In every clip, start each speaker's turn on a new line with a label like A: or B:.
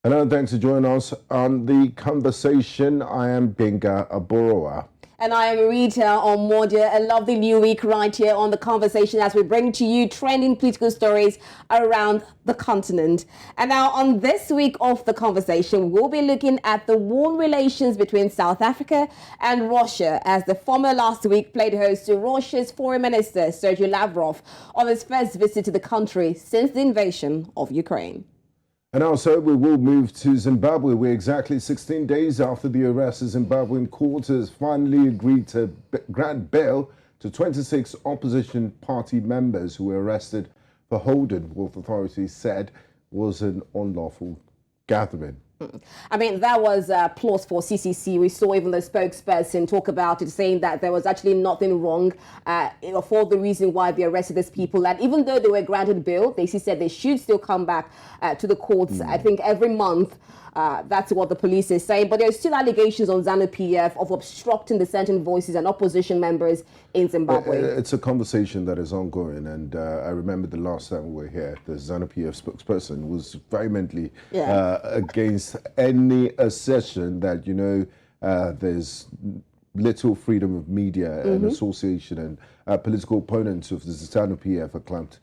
A: Hello, and thanks for joining us on the conversation. I am Gbenga Aborowa.
B: And I am Rita Omodia. A lovely new week right here on The Conversation as we bring to you trending political stories around the continent. And now on this week of The Conversation, we'll be looking at the warm relations between South Africa and Russia, as the former last week played host to Russia's Foreign Minister Sergei Lavrov on his first visit to the country since the invasion of Ukraine.
A: And also, we will move to Zimbabwe, where exactly 16 days after the arrest, the Zimbabwean court has finally agreed to grant bail to 26 opposition party members who were arrested for holding what authorities said was an unlawful gathering.
B: I mean, that was applause for CCC. We saw even the spokesperson talk about it, saying that there was actually nothing wrong for the reason why they arrested these people. And even though they were granted bail, they said they should still come back to the courts, I think, every month. That's what the police is saying. But there's still allegations on ZANU-PF of obstructing dissenting voices and opposition members in Zimbabwe.
A: It's a conversation that is ongoing. And I remember the last time we were here, the ZANU-PF spokesperson was vehemently against any assertion that, there's little freedom of media and association, and political opponents of the ZANU-PF are clamped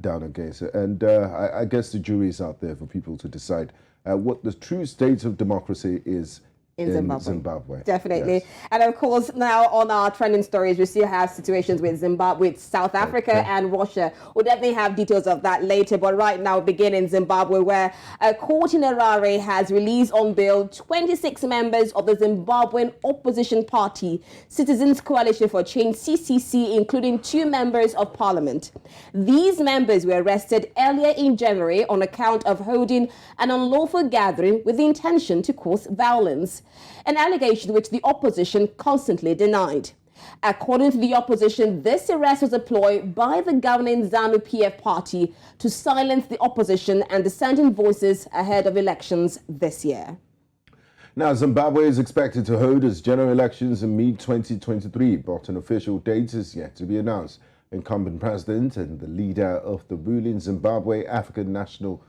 A: down against it. And I guess the jury is out there for people to decide what the true state of democracy is in Zimbabwe.
B: Definitely. Yes. And of course, now on our trending stories, we still have situations with Zimbabwe, with South Africa and Russia. We'll definitely have details of that later. But right now, we begin in Zimbabwe, where a court in Harare has released on bail 26 members of the Zimbabwean opposition party, Citizens Coalition for Change, CCC, including 2 members of parliament. These members were arrested earlier in January on account of holding an unlawful gathering with the intention to cause violence, an allegation which the opposition constantly denied. According to the opposition, this arrest was a ploy by the governing ZANU-PF party to silence the opposition and dissenting voices ahead of elections this year.
A: Now, Zimbabwe is expected to hold its general elections in mid-2023, but an official date is yet to be announced. Incumbent president and the leader of the ruling Zimbabwe African National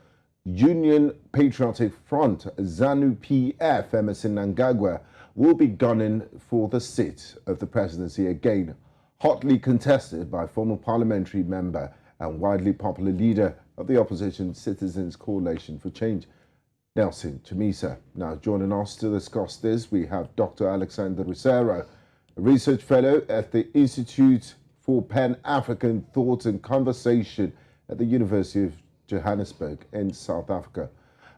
A: Union Patriotic Front, ZANU-PF, Emmerson Mnangagwa, will be gunning for the seat of the presidency again, hotly contested by former parliamentary member and widely popular leader of the opposition Citizens Coalition for Change, Nelson Chamisa. Now, joining us to discuss this, we have Dr. Alexander Rusero, a research fellow at the Institute for Pan-African Thought and Conversation at the University of Johannesburg in South Africa.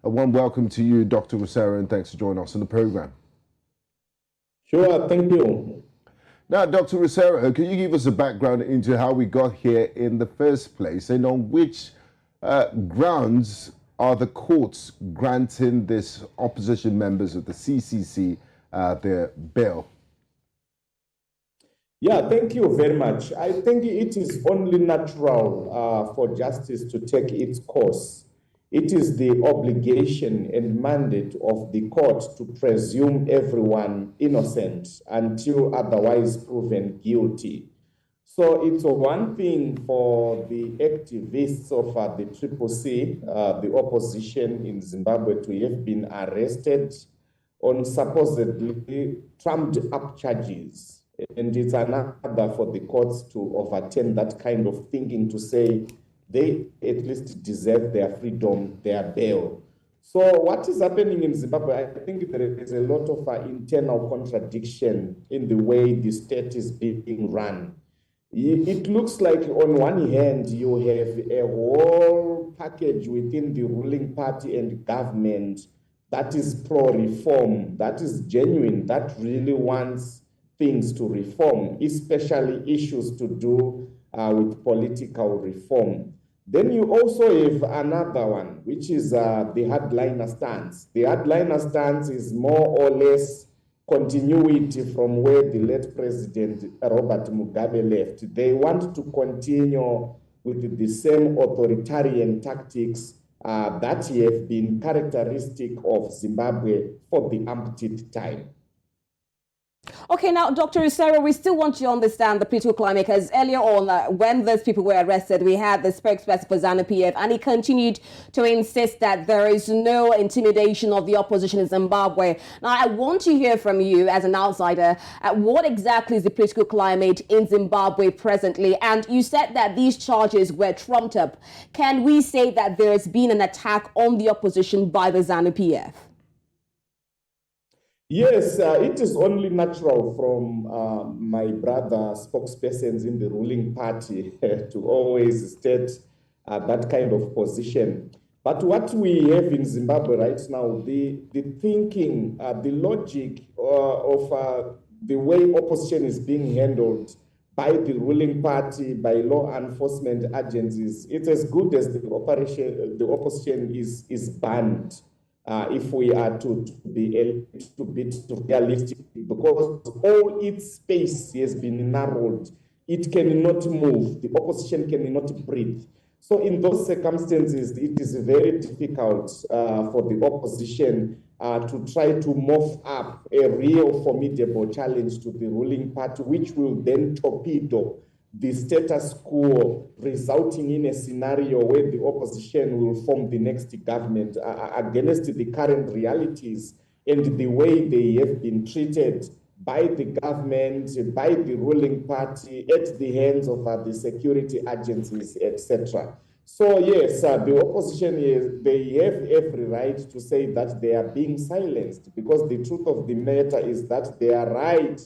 A: A warm welcome to you, Dr. Rusero, and thanks for joining us on the program.
C: Sure, thank you.
A: Now, Dr. Rusero, can you give us a background into how we got here in the first place, and on which grounds are the courts granting this opposition members of the CCC their bail?
C: Yeah, thank you very much. I think it is only natural for justice to take its course. It is the obligation and mandate of the court to presume everyone innocent until otherwise proven guilty. So it's one thing for the activists of the CCC, the opposition in Zimbabwe, to have been arrested on supposedly trumped-up charges. And it's another for the courts to overturn that kind of thinking, to say they at least deserve their freedom, their bail. So what is happening in Zimbabwe, I think there is a lot of internal contradiction in the way the state is being run. It looks like on one hand, you have a whole package within the ruling party and government that is pro-reform, that is genuine, that really wants things to reform, especially issues to do with political reform. Then you also have another one, which is the hardliner stance. The hardliner stance is more or less continuity from where the late President Robert Mugabe left. They want to continue with the same authoritarian tactics that have been characteristic of Zimbabwe for the umpteenth time.
B: Okay, now, Dr. Usero, we still want you to understand the political climate, because earlier on, when those people were arrested, we had the spokesperson for ZANU-PF, and he continued to insist that there is no intimidation of the opposition in Zimbabwe. Now, I want to hear from you as an outsider, what exactly is the political climate in Zimbabwe presently? And you said that these charges were trumped up. Can we say that there has been an attack on the opposition by the ZANU-PF?
C: Yes, it is only natural from my brother spokespersons in the ruling party to always state that kind of position. But what we have in Zimbabwe right now, the thinking, the logic of the way opposition is being handled by the ruling party, by law enforcement agencies, it's as good as the opposition is banned. If we are to be realistic, because all its space has been narrowed, it cannot move, the opposition cannot breathe. So in those circumstances, it is very difficult for the opposition to try to mop up a real formidable challenge to the ruling party, which will then torpedo the status quo, resulting in a scenario where the opposition will form the next government against the current realities and the way they have been treated by the government, by the ruling party, at the hands of the security agencies, etc. So yes, the opposition, they have every right to say that they are being silenced, because the truth of the matter is that their right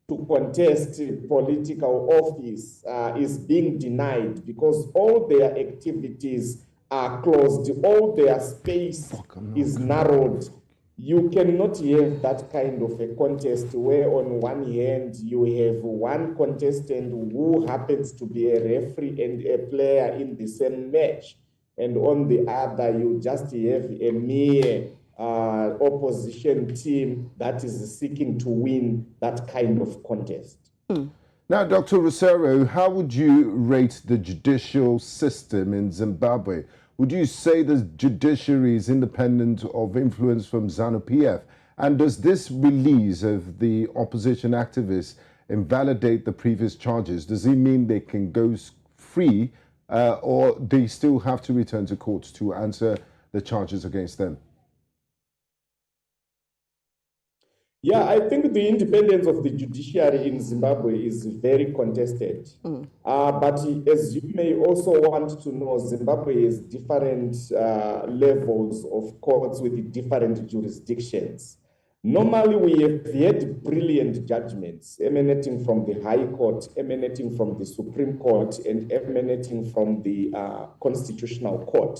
C: to contest political office is being denied, because all their activities are closed, all their space is narrowed. You cannot have that kind of a contest where on one hand you have one contestant who happens to be a referee and a player in the same match, and on the other you just have a mere opposition team that is seeking to win that kind of contest.
A: Now, Dr. Rosero, how would you rate the judicial system in Zimbabwe? Would you say the judiciary is independent of influence from ZANU-PF? And does this release of the opposition activists invalidate the previous charges? Does it mean they can go free or they still have to return to court to answer the charges against them?
C: Yeah, I think the independence of the judiciary in Zimbabwe is very contested. But as you may also want to know, Zimbabwe has different levels of courts with different jurisdictions. Normally, we have had brilliant judgments emanating from the High Court, emanating from the Supreme Court, and emanating from the Constitutional Court.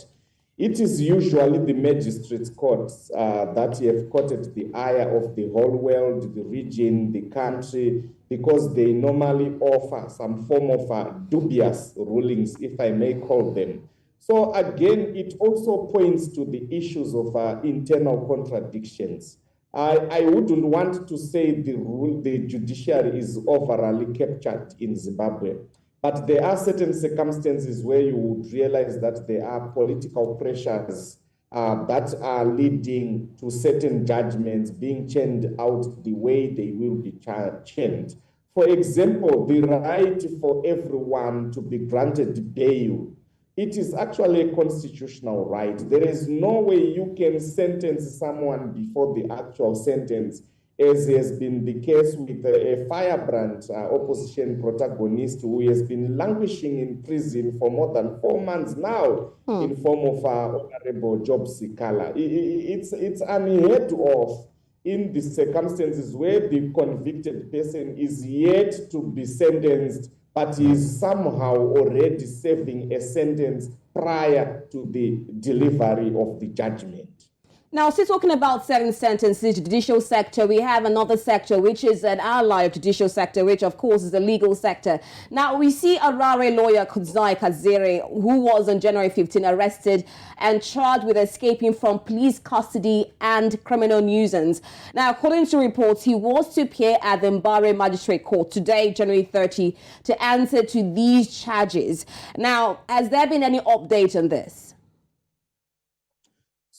C: It is usually the magistrates' courts that have courted the ire of the whole world, the region, the country, because they normally offer some form of dubious rulings, if I may call them. So again, it also points to the issues of internal contradictions. I wouldn't want to say the judiciary is overly captured in Zimbabwe. But there are certain circumstances where you would realize that there are political pressures that are leading to certain judgments being churned out the way they will be churned. For example, the right for everyone to be granted bail, it is actually a constitutional right. There is no way you can sentence someone before the actual sentence, as has been the case with a firebrand opposition protagonist who has been languishing in prison for more than 4 months now in form of Honorable Job Sikala. It's unheard of in the circumstances where the convicted person is yet to be sentenced, but is somehow already serving a sentence prior to the delivery of the judgment.
B: Now, still talking about certain sentences, judicial sector, we have another sector which is an ally of judicial sector, which of course is the legal sector. Now, we see Harare lawyer Kudzai Kazere, who was on January 15 arrested and charged with escaping from police custody and criminal nuisance. Now, according to reports, he was to appear at the Mbare Magistrate Court today, January 30, to answer to these charges. Now, has there been any update on this?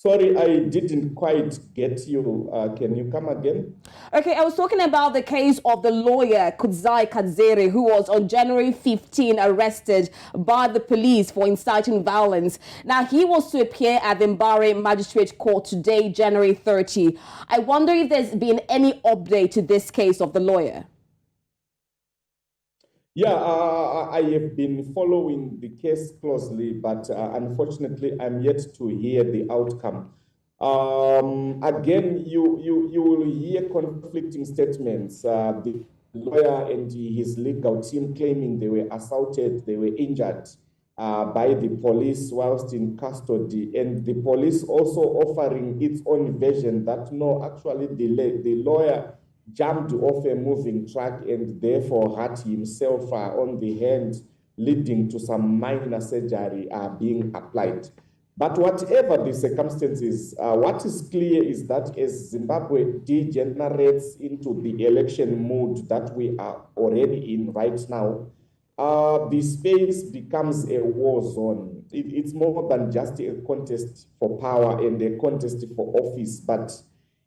C: Sorry, I didn't quite get you. Can you come again?
B: Okay, I was talking about the case of the lawyer Kudzai Kadzere, who was on January 15 arrested by the police for inciting violence. Now, he was to appear at the Mbare Magistrate Court today, January 30. I wonder if there's been any update to this case of the lawyer.
C: Yeah, I have been following the case closely, but unfortunately, I'm yet to hear the outcome. Again, you will hear conflicting statements. The lawyer and his legal team claiming they were assaulted, they were injured by the police whilst in custody, and the police also offering its own version that no, actually the lawyer jumped off a moving truck and therefore hurt himself on the hand, leading to some minor surgery being applied. But whatever the circumstances, what is clear is that as Zimbabwe degenerates into the election mood that we are already in right now, the space becomes a war zone. It's more than just a contest for power and a contest for office, but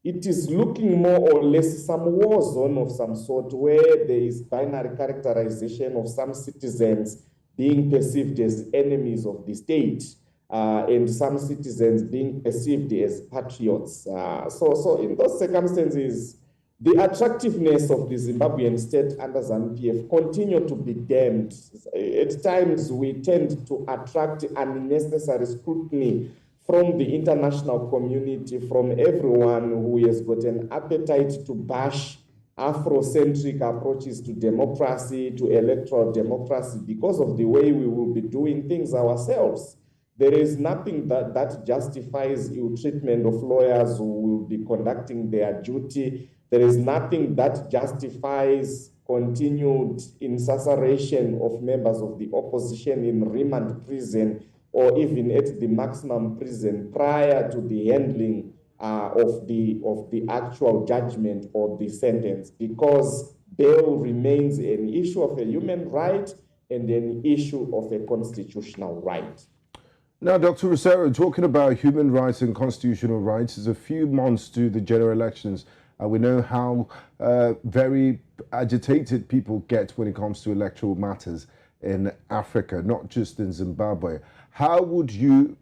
C: it is looking more or less some war zone of some sort where there is binary characterization of some citizens being perceived as enemies of the state and some citizens being perceived as patriots. So in those circumstances, the attractiveness of the Zimbabwean state under ZANU-PF continue to be damned. At times, we tend to attract unnecessary scrutiny from the international community, from everyone who has got an appetite to bash Afrocentric approaches to democracy, to electoral democracy, because of the way we will be doing things ourselves. There is nothing that justifies ill treatment of lawyers who will be conducting their duty. There is nothing that justifies continued incarceration of members of the opposition in remand prison or even at the maximum prison prior to the handling of the actual judgment or the sentence, because bail remains an issue of a human right and an issue of a constitutional right.
A: Now, Dr. Rosero, talking about human rights and constitutional rights, is a few months to the general elections. We know how very agitated people get when it comes to electoral matters in Africa, not just in Zimbabwe. How would you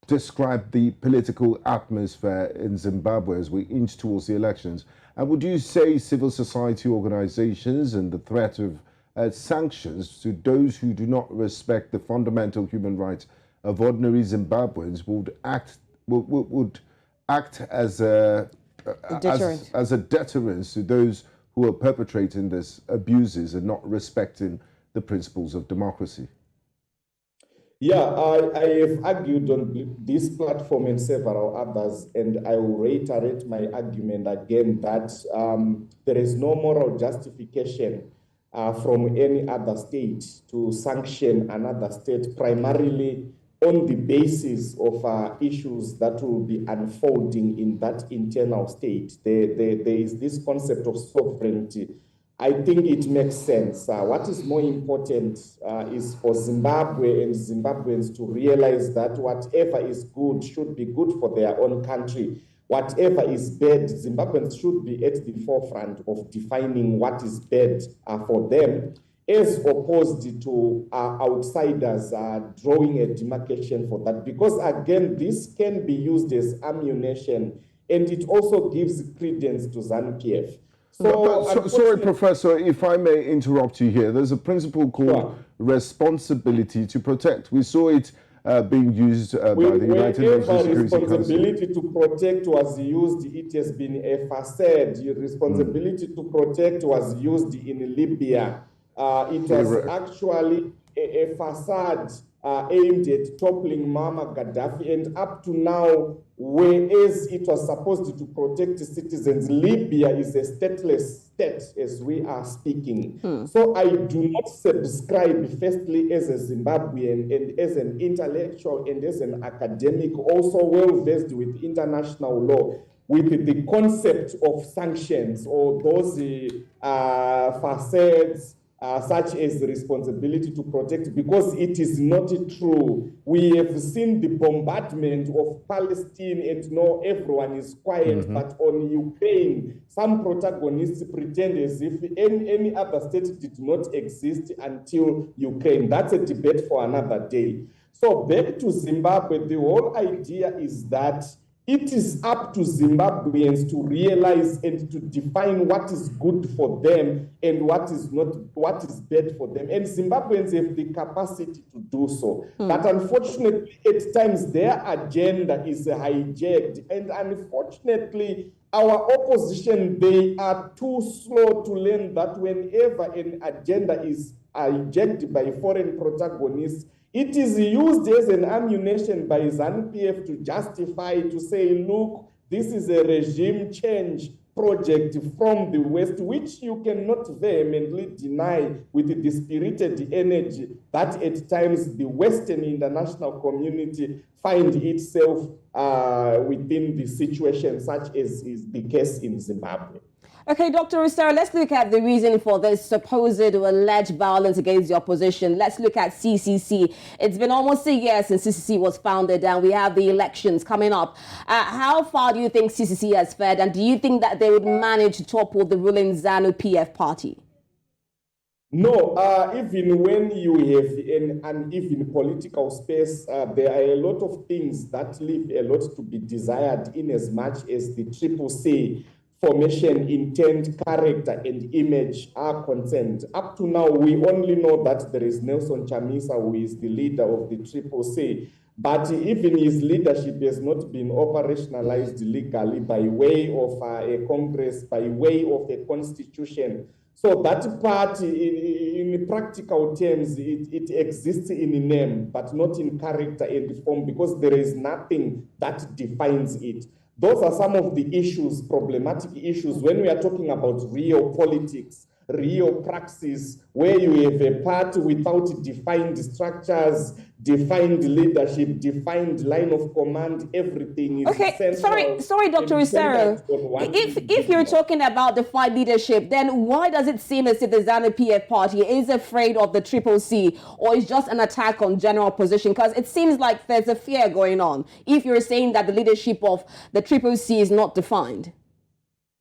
A: describe the political atmosphere in Zimbabwe as we inch towards the elections? And would you say civil society organizations and the threat of sanctions to those who do not respect the fundamental human rights of ordinary Zimbabweans would act as a deterrent to those who are perpetrating these abuses and not respecting the principles of democracy?
C: Yeah, I have argued on this platform and several others, and I will reiterate my argument again that there is no moral justification from any other state to sanction another state primarily on the basis of issues that will be unfolding in that internal state. There is this concept of sovereignty. I think it makes sense. What is more important is for Zimbabwe and Zimbabweans to realize that whatever is good should be good for their own country. Whatever is bad, Zimbabweans should be at the forefront of defining what is bad for them, as opposed to outsiders drawing a demarcation for that. Because again, this can be used as ammunition, and it also gives credence to ZANU-PF.
A: Sorry, Professor, if I may interrupt you here. There's a principle called responsibility to protect. We saw it being used by the United Nations Security Council.
C: Responsibility to protect was used, it has been a facade. Responsibility to protect was used in Libya. It was actually a facade aimed at toppling Muammar Gaddafi, and up to now, whereas it was supposed to protect citizens, Libya is a stateless state as we are speaking. So I do not subscribe, firstly, as a Zimbabwean and as an intellectual and as an academic, also well-versed with international law, with the concept of sanctions or those facades such as the responsibility to protect, because it is not true. We have seen the bombardment of Palestine and now everyone is quiet, but on Ukraine, some protagonists pretend as if any other state did not exist until Ukraine. That's a debate for another day. So back to Zimbabwe, the whole idea is that it is up to Zimbabweans to realize and to define what is good for them and what is not, what is bad for them. And Zimbabweans have the capacity to do so. But unfortunately, at times their agenda is hijacked. And unfortunately, our opposition, they are too slow to learn that whenever an agenda is hijacked by foreign protagonists, it is used as an ammunition by ZANU-PF to justify, to say, look, this is a regime change project from the West, which you cannot vehemently deny with the dispirited energy that at times the Western international community find itself within the situation, such as is the case in Zimbabwe.
B: Okay, Dr. Rousseau, let's look at the reason for this supposed or alleged violence against the opposition. Let's look at CCC. It's been almost a year since CCC was founded and we have the elections coming up. How far do you think CCC has fared, and do you think that they would manage to topple the ruling ZANU-PF party?
C: No, even when you have an uneven political space, there are a lot of things that leave a lot to be desired in as much as the CCC formation, intent, character, and image are concerned. Up to now, we only know that there is Nelson Chamisa, who is the leader of the CCC, but even his leadership has not been operationalized legally by way of a Congress, by way of a constitution. So that party, in practical terms, it exists in name, but not in character and form, because there is nothing that defines it. Those are some of the issues, problematic issues, when we are talking about real politics, real praxis, where you have a party without defined structures, defined leadership, defined line of command, everything is
B: central. Sorry, Dr. Rousseau. If you're talking about defined leadership, then why does it seem as if the ZANU-PF party is afraid of the CCC, or is just an attack on general opposition? Because it seems like there's a fear going on if you're saying that the leadership of the CCC is not defined.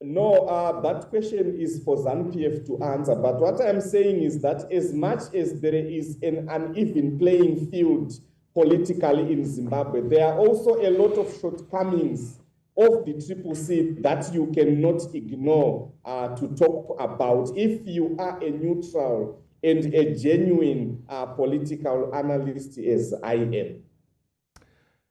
C: No, that question is for ZANU-PF to answer. But what I'm saying is that as much as there is an uneven playing field politically in Zimbabwe, there are also a lot of shortcomings of the CCC that you cannot ignore to talk about if you are a neutral and a genuine political analyst, as I am.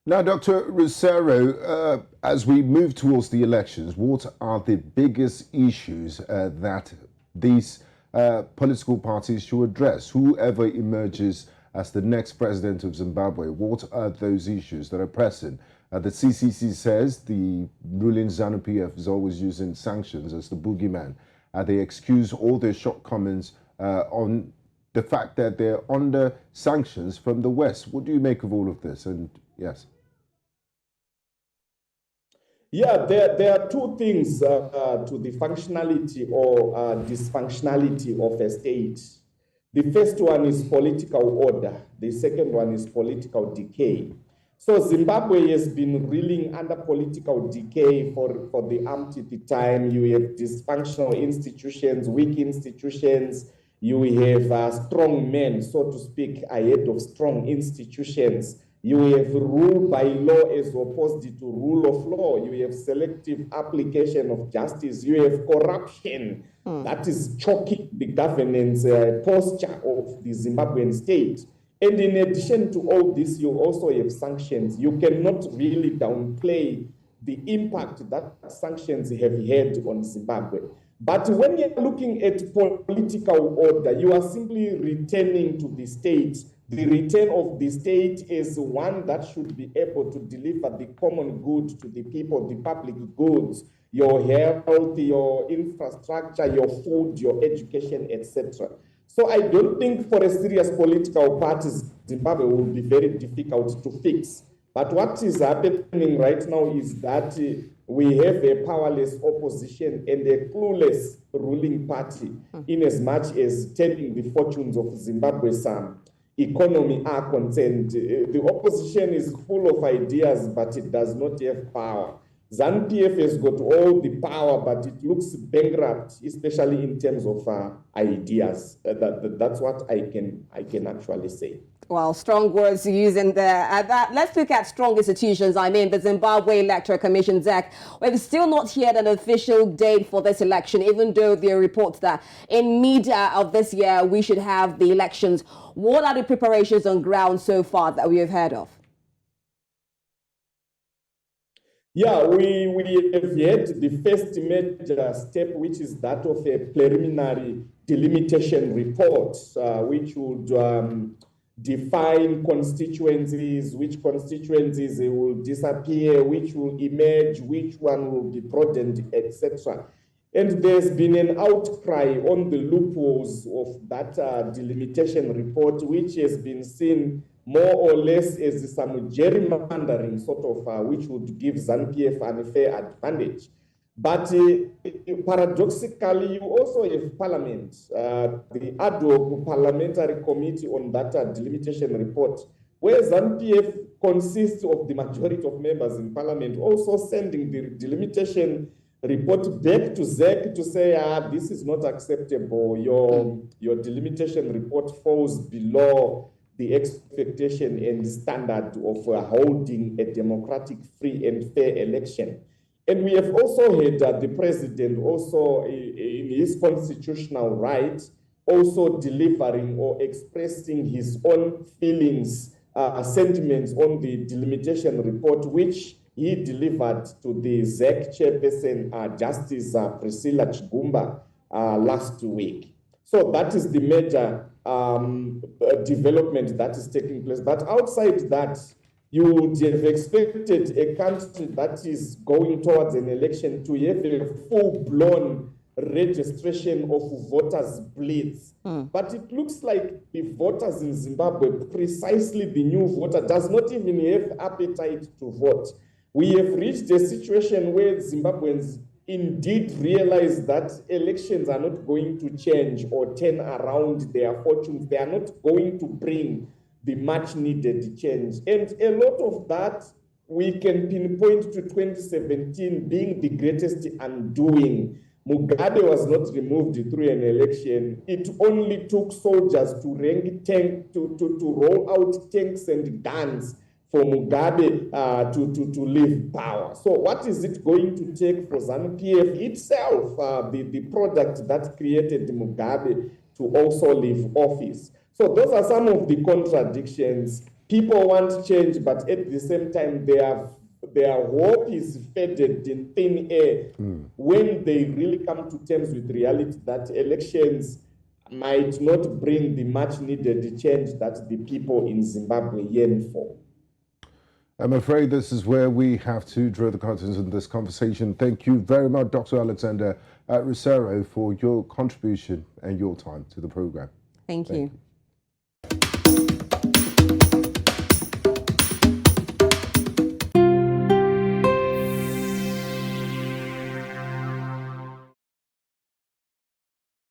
A: Now, Dr. Rousseau, as we move towards the elections, what are the biggest issues that these political parties should address? Whoever emerges as the next president of Zimbabwe, what are those issues that are pressing? The CCC says the ruling ZANU-PF is always using sanctions as the boogeyman. They excuse all their shortcomings on the fact that they're under sanctions from the West. What do you make of all of this? And yes.
C: Yeah, there are two things to the functionality or dysfunctionality of a state. The first one is political order. The second one is political decay. So Zimbabwe has been reeling under political decay for the umpteenth time. You have dysfunctional institutions, weak institutions. You have strong men, so to speak, ahead of strong institutions. You have rule by law as opposed to rule of law. You have selective application of justice. You have corruption that is choking the governance posture of the Zimbabwean state. And in addition to all this, you also have sanctions. You cannot really downplay the impact that sanctions have had on Zimbabwe. But when you're looking at political order, you are simply returning to the state. The return of the state is one that should be able to deliver the common good to the people, the public goods, your health, your infrastructure, your food, your education, etc. So I don't think for a serious political party, Zimbabwe will be very difficult to fix. But what is happening right now is that we have a powerless opposition and a clueless ruling party, in as much as turning the fortunes of Zimbabwe's economy are concerned. The opposition is full of ideas, but it does not have power. ZANU-PF has got all the power, but it looks bankrupt, especially in terms of ideas. That's what I can actually say.
B: Well, strong words using there. Let's look at strong institutions. I mean, the Zimbabwe Electoral Commission, ZEC. We've still not heard an official date for this election, even though there are reports that in mid of this year, we should have the elections. What are the preparations on ground so far that we have heard of?
C: Yeah, we have had the first major step, which is that of a preliminary delimitation report, which would define constituencies, which constituencies will disappear, which will emerge, which one will be broadened, etc. And there's been an outcry on the loopholes of that delimitation report, which has been seen more or less as some gerrymandering sort of, which would give ZANU-PF an unfair advantage. But paradoxically, you also have Parliament, the ad hoc parliamentary committee on that delimitation report, where ZANU-PF consists of the majority of members in Parliament, also sending the delimitation report back to ZEC to say, this is not acceptable. Your delimitation report falls below the expectation and standard of holding a democratic, free and fair election. And we have also had the president also in his constitutional right, also delivering or expressing his own feelings, sentiments on the delimitation report, which he delivered to the ZEC chairperson, Justice Priscilla Chigumba, last week. So that is the major development that is taking place. But outside that, you would have expected a country that is going towards an election to have a full-blown registration of voters' blitz. But it looks like the voters in Zimbabwe, precisely the new voter, does not even have appetite to vote. We have reached a situation where Zimbabweans indeed realize that elections are not going to change or turn around their fortunes. They are not going to bring the much needed change. And a lot of that we can pinpoint to 2017 being the greatest undoing. Mugabe was not removed through an election. It only took soldiers to roll out tanks and guns for Mugabe to leave power. So what is it going to take for ZANU-PF itself, the product that created Mugabe, to also leave office? So those are some of the contradictions. People want change, but at the same time, their hope is faded in thin air when they really come to terms with reality that elections might not bring the much needed change that the people in Zimbabwe yearn for.
A: I'm afraid this is where we have to draw the curtains in this conversation. Thank you very much, Dr. Alexander Rosero, for your contribution and your time to the program.
B: Thank you.